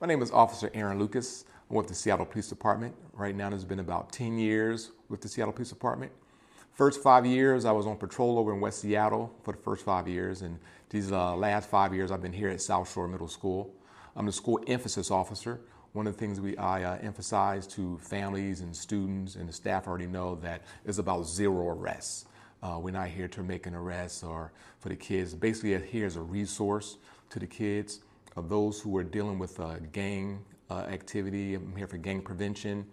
My name is Officer Aaron Lucas. I'm with the Seattle Police Department. Right now, it's been about 10 years with the Seattle Police Department. First 5 years, I was on patrol over in West Seattle for the first 5 years, and these last 5 years, I've been here at South Shore Middle School. I'm the school emphasis officer. One of the things I emphasize to families and students and the staff already know that it's about zero arrests. We're not here to make an arrest or for the kids. Basically, here as a resource to the kids of those who are dealing with gang activity. I'm here for gang prevention,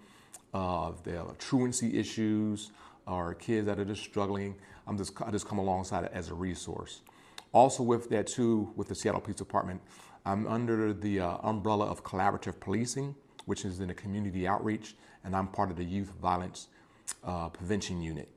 the truancy issues, or kids that are just struggling. I just come alongside it as a resource. Also with that too, with the Seattle Police Department, I'm under the umbrella of collaborative policing, which is in the community outreach, and I'm part of the youth violence prevention unit.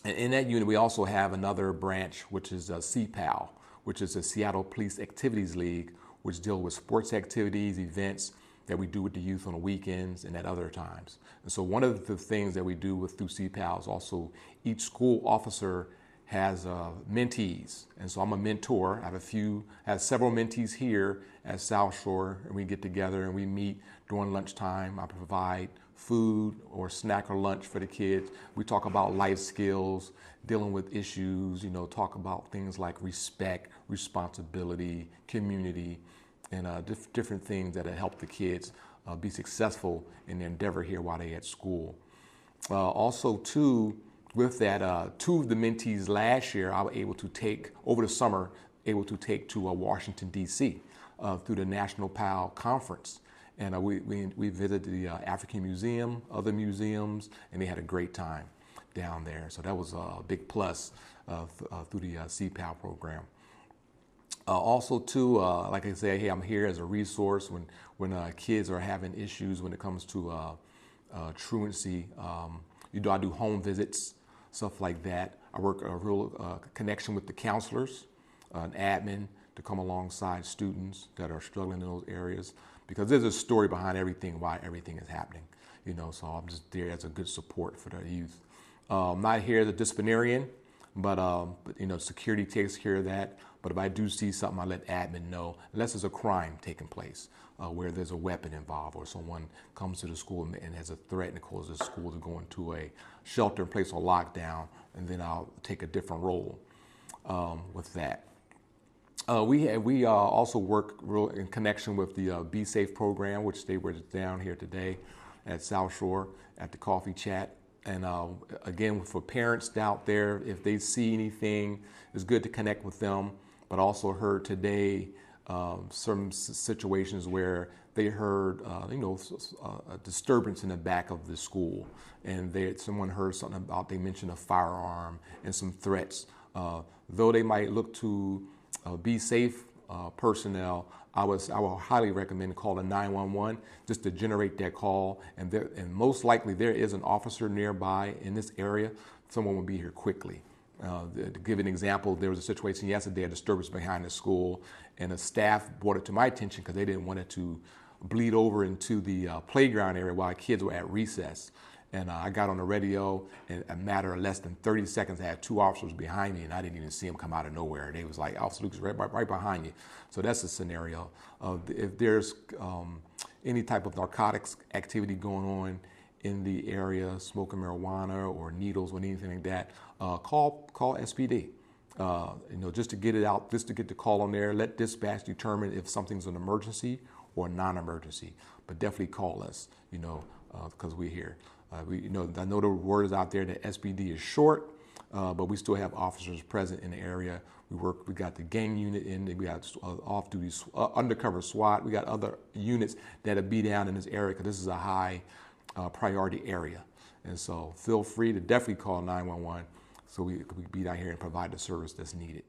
And in that unit, we also have another branch, which is CPAL, which is the Seattle Police Activities League, which deals with sports activities, events that we do with the youth on the weekends and at other times. And so one of the things that we do through CPAL is also each school officer has mentees. And so I'm a mentor. I have several mentees here at South Shore, and we get together and we meet during lunchtime. I provide food or snack or lunch for the kids. We talk about life skills, dealing with issues, talk about things like respect, responsibility, community, and different things that help the kids be successful in their endeavor here while they're at school. Also, too, with that, two of the mentees last year, I was able to take, over the summer, to Washington, D.C. Through the National PAL Conference. And we visited the African Museum, other museums, and they had a great time down there. So that was a big plus through the CPAL program. Also, too, like I say, hey, I'm here as a resource when kids are having issues when it comes to truancy. I do home visits, stuff like that. I work a real connection with the counselors, an admin to come alongside students that are struggling in those areas, because there's a story behind everything, why everything is happening. So I'm just there as a good support for the youth. I'm not here as a disciplinarian, but security takes care of that. But if I do see something, I let admin know, unless there's a crime taking place where there's a weapon involved or someone comes to the school and has a threat and causes the school to go into a shelter in place or lockdown, and then I'll take a different role with that. We also work real in connection with the Be Safe program, which they were down here today at South Shore at the Coffee Chat. And again, for parents out there, if they see anything, it's good to connect with them. But also heard today some situations where they heard, a disturbance in the back of the school, and someone heard something about, they mentioned a firearm and some threats. Though they might look to Be Safe personnel, I will highly recommend calling 911 just to generate that call. And most likely there is an officer nearby in this area. Someone will be here quickly. To give an example, there was a situation yesterday, a disturbance behind the school, and the staff brought it to my attention because they didn't want it to bleed over into the playground area while kids were at recess. And I got on the radio, in a matter of less than 30 seconds, I had two officers behind me, and I didn't even see them come out of nowhere. They was like, Officer Lucas, right behind you. So that's a scenario. If there's any type of narcotics activity going on in the area, smoking marijuana or needles or anything like that, call SPD. Just to get it out, just to get the call on there. Let dispatch determine if something's an emergency or a non-emergency. But definitely call us, because we're here. I know the word is out there that SPD is short, but we still have officers present in the area. We got the gang unit in there, we got off-duty undercover SWAT. We got other units that'll be down in this area because this is a high priority area. And so feel free to definitely call 911 so we be down here and provide the service that's needed.